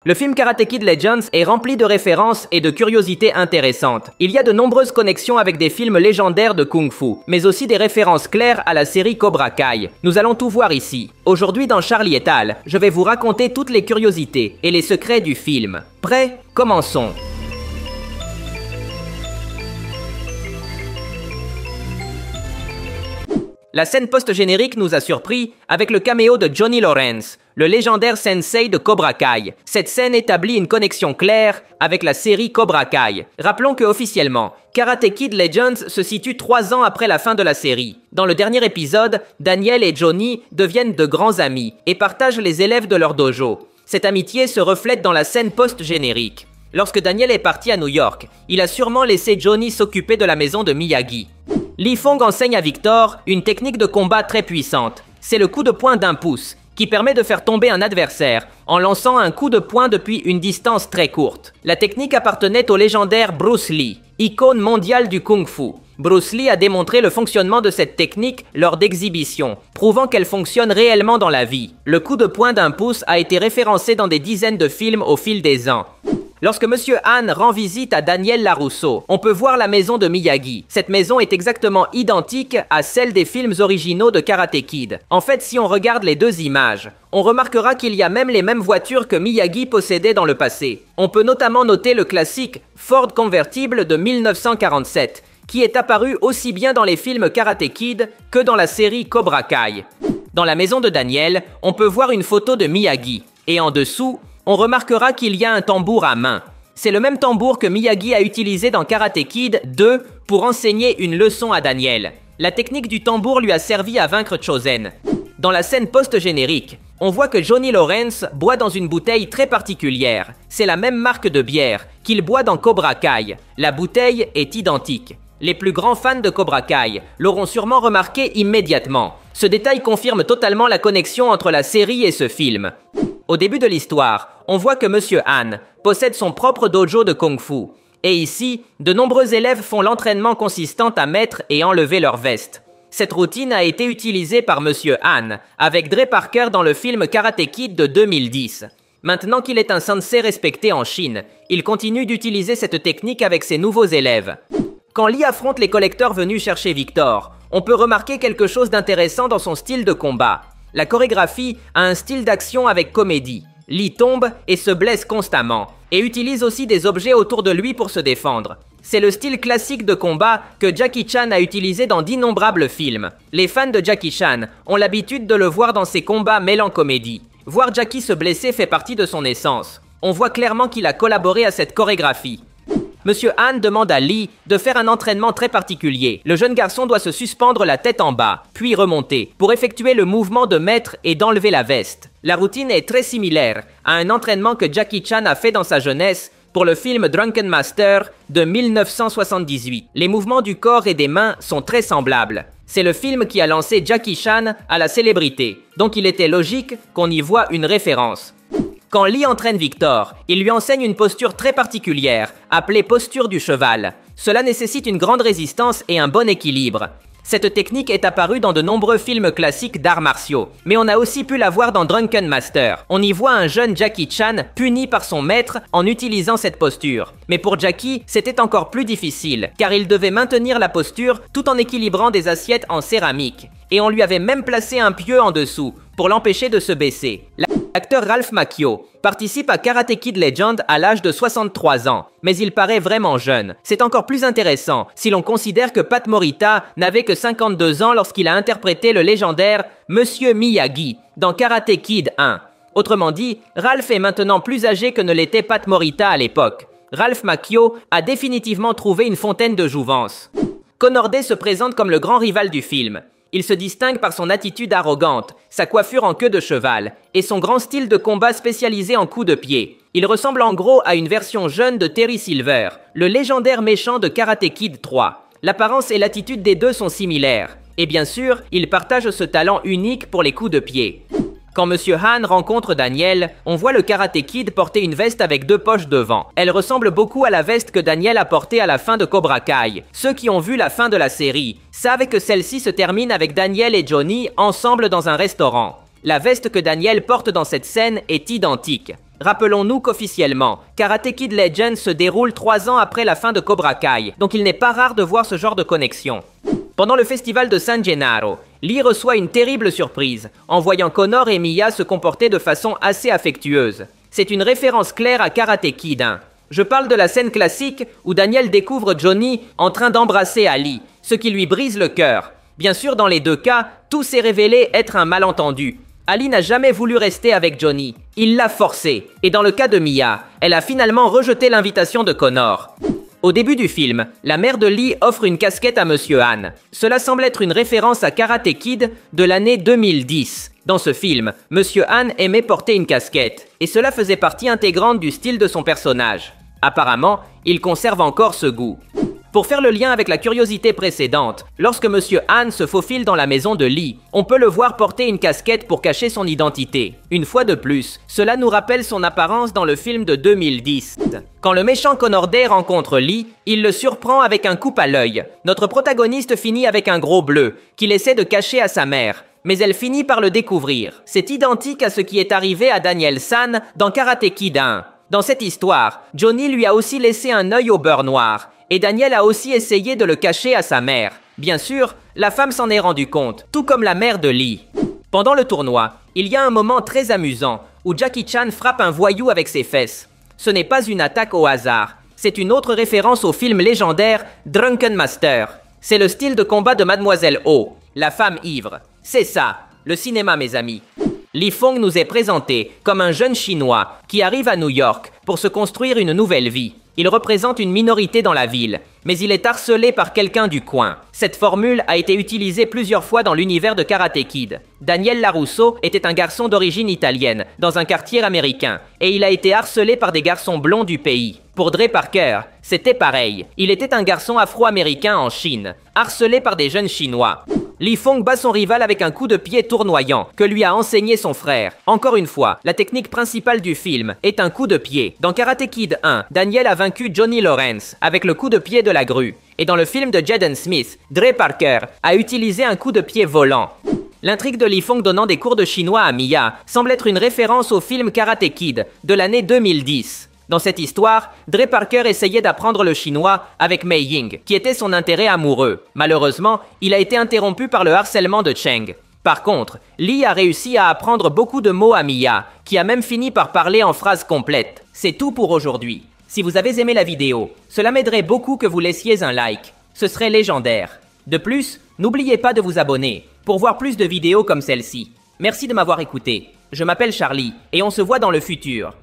Le film Karate Kid Legends est rempli de références et de curiosités intéressantes. Il y a de nombreuses connexions avec des films légendaires de Kung Fu, mais aussi des références claires à la série Cobra Kai. Nous allons tout voir ici. Aujourd'hui dans Charlie et Al, je vais vous raconter toutes les curiosités et les secrets du film. Prêts? Commençons. La scène post-générique nous a surpris avec le caméo de Johnny Lawrence, le légendaire sensei de Cobra Kai. Cette scène établit une connexion claire avec la série Cobra Kai. Rappelons que officiellement, Karate Kid Legends se situe 3 ans après la fin de la série. Dans le dernier épisode, Daniel et Johnny deviennent de grands amis et partagent les élèves de leur dojo. Cette amitié se reflète dans la scène post-générique. Lorsque Daniel est parti à New York, il a sûrement laissé Johnny s'occuper de la maison de Miyagi. Li Fong enseigne à Victor une technique de combat très puissante. C'est le coup de poing d'un pouce, qui permet de faire tomber un adversaire en lançant un coup de poing depuis une distance très courte. La technique appartenait au légendaire Bruce Lee, icône mondiale du Kung Fu. Bruce Lee a démontré le fonctionnement de cette technique lors d'exhibitions, prouvant qu'elle fonctionne réellement dans la vie. Le coup de poing d'un pouce a été référencé dans des dizaines de films au fil des ans. Lorsque Monsieur Han rend visite à Daniel LaRusso, on peut voir la maison de Miyagi. Cette maison est exactement identique à celle des films originaux de Karate Kid. En fait, si on regarde les deux images, on remarquera qu'il y a même les mêmes voitures que Miyagi possédait dans le passé. On peut notamment noter le classique Ford convertible de 1947, qui est apparu aussi bien dans les films Karate Kid que dans la série Cobra Kai. Dans la maison de Daniel, on peut voir une photo de Miyagi, et en dessous, on remarquera qu'il y a un tambour à main. C'est le même tambour que Miyagi a utilisé dans Karate Kid 2 pour enseigner une leçon à Daniel. La technique du tambour lui a servi à vaincre Chozen. Dans la scène post-générique, on voit que Johnny Lawrence boit dans une bouteille très particulière. C'est la même marque de bière qu'il boit dans Cobra Kai. La bouteille est identique. Les plus grands fans de Cobra Kai l'auront sûrement remarqué immédiatement. Ce détail confirme totalement la connexion entre la série et ce film. Au début de l'histoire, on voit que Monsieur Han possède son propre dojo de Kung Fu. Et ici, de nombreux élèves font l'entraînement consistant à mettre et enlever leur veste. Cette routine a été utilisée par Monsieur Han avec Dre Parker dans le film Karate Kid de 2010. Maintenant qu'il est un sensei respecté en Chine, il continue d'utiliser cette technique avec ses nouveaux élèves. Quand Lee affronte les collecteurs venus chercher Victor, on peut remarquer quelque chose d'intéressant dans son style de combat. La chorégraphie a un style d'action avec comédie. Lee tombe et se blesse constamment, et utilise aussi des objets autour de lui pour se défendre. C'est le style classique de combat que Jackie Chan a utilisé dans d'innombrables films. Les fans de Jackie Chan ont l'habitude de le voir dans ses combats mêlant comédie. Voir Jackie se blesser fait partie de son essence. On voit clairement qu'il a collaboré à cette chorégraphie. Monsieur Han demande à Lee de faire un entraînement très particulier. Le jeune garçon doit se suspendre la tête en bas, puis remonter, pour effectuer le mouvement de mettre et d'enlever la veste. La routine est très similaire à un entraînement que Jackie Chan a fait dans sa jeunesse pour le film Drunken Master de 1978. Les mouvements du corps et des mains sont très semblables. C'est le film qui a lancé Jackie Chan à la célébrité, donc il était logique qu'on y voit une référence. Quand Lee entraîne Victor, il lui enseigne une posture très particulière, appelée posture du cheval. Cela nécessite une grande résistance et un bon équilibre. Cette technique est apparue dans de nombreux films classiques d'arts martiaux, mais on a aussi pu la voir dans Drunken Master. On y voit un jeune Jackie Chan puni par son maître en utilisant cette posture. Mais pour Jackie, c'était encore plus difficile, car il devait maintenir la posture tout en équilibrant des assiettes en céramique. Et on lui avait même placé un pieu en dessous, pour l'empêcher de se baisser. L'acteur Ralph Macchio participe à Karate Kid Legend à l'âge de 63 ans, mais il paraît vraiment jeune. C'est encore plus intéressant si l'on considère que Pat Morita n'avait que 52 ans lorsqu'il a interprété le légendaire Monsieur Miyagi dans Karate Kid 1. Autrement dit, Ralph est maintenant plus âgé que ne l'était Pat Morita à l'époque. Ralph Macchio a définitivement trouvé une fontaine de jouvence. Connor Day se présente comme le grand rival du film. Il se distingue par son attitude arrogante, sa coiffure en queue de cheval et son grand style de combat spécialisé en coups de pied. Il ressemble en gros à une version jeune de Terry Silver, le légendaire méchant de Karate Kid 3. L'apparence et l'attitude des deux sont similaires. Et bien sûr, il partage ce talent unique pour les coups de pied. Quand Monsieur Han rencontre Daniel, on voit le Karate Kid porter une veste avec 2 poches devant. Elle ressemble beaucoup à la veste que Daniel a portée à la fin de Cobra Kai. Ceux qui ont vu la fin de la série savent que celle-ci se termine avec Daniel et Johnny ensemble dans un restaurant. La veste que Daniel porte dans cette scène est identique. Rappelons-nous qu'officiellement, Karate Kid Legends se déroule 3 ans après la fin de Cobra Kai, donc il n'est pas rare de voir ce genre de connexion. Pendant le festival de San Gennaro, Lee reçoit une terrible surprise, en voyant Connor et Mia se comporter de façon assez affectueuse. C'est une référence claire à Karate Kid 1. Je parle de la scène classique où Daniel découvre Johnny en train d'embrasser Ali, ce qui lui brise le cœur. Bien sûr, dans les deux cas, tout s'est révélé être un malentendu. Ali n'a jamais voulu rester avec Johnny, il l'a forcé. Et dans le cas de Mia, elle a finalement rejeté l'invitation de Connor. Au début du film, la mère de Lee offre une casquette à Monsieur Han. Cela semble être une référence à Karate Kid de l'année 2010. Dans ce film, Monsieur Han aimait porter une casquette, et cela faisait partie intégrante du style de son personnage. Apparemment, il conserve encore ce goût. Pour faire le lien avec la curiosité précédente, lorsque Monsieur Han se faufile dans la maison de Lee, on peut le voir porter une casquette pour cacher son identité. Une fois de plus, cela nous rappelle son apparence dans le film de 2010. Quand le méchant Connor Day rencontre Lee, il le surprend avec un coup à l'œil. Notre protagoniste finit avec un gros bleu, qu'il essaie de cacher à sa mère. Mais elle finit par le découvrir. C'est identique à ce qui est arrivé à Daniel San dans Karate Kid 1. Dans cette histoire, Johnny lui a aussi laissé un œil au beurre noir, et Daniel a aussi essayé de le cacher à sa mère. Bien sûr, la femme s'en est rendue compte, tout comme la mère de Lee. Pendant le tournoi, il y a un moment très amusant où Jackie Chan frappe un voyou avec ses fesses. Ce n'est pas une attaque au hasard, c'est une autre référence au film légendaire Drunken Master. C'est le style de combat de Mademoiselle O, la femme ivre. C'est ça, le cinéma mes amis. Lee Fong nous est présenté comme un jeune chinois qui arrive à New York pour se construire une nouvelle vie. Il représente une minorité dans la ville, mais il est harcelé par quelqu'un du coin. Cette formule a été utilisée plusieurs fois dans l'univers de Karate Kid. Daniel LaRusso était un garçon d'origine italienne, dans un quartier américain, et il a été harcelé par des garçons blonds du pays. Pour Dre Parker, c'était pareil. Il était un garçon afro-américain en Chine, harcelé par des jeunes chinois. Lee Fong bat son rival avec un coup de pied tournoyant que lui a enseigné son frère. Encore une fois, la technique principale du film est un coup de pied. Dans Karate Kid 1, Daniel a vaincu Johnny Lawrence avec le coup de pied de la grue. Et dans le film de Jaden Smith, Dre Parker a utilisé un coup de pied volant. L'intrigue de Lee Fong donnant des cours de chinois à Mia semble être une référence au film Karate Kid de l'année 2010. Dans cette histoire, Dre Parker essayait d'apprendre le chinois avec Mei Ying, qui était son intérêt amoureux. Malheureusement, il a été interrompu par le harcèlement de Cheng. Par contre, Lee a réussi à apprendre beaucoup de mots à Mia, qui a même fini par parler en phrases complètes. C'est tout pour aujourd'hui. Si vous avez aimé la vidéo, cela m'aiderait beaucoup que vous laissiez un like. Ce serait légendaire. De plus, n'oubliez pas de vous abonner pour voir plus de vidéos comme celle-ci. Merci de m'avoir écouté. Je m'appelle Charlie et on se voit dans le futur.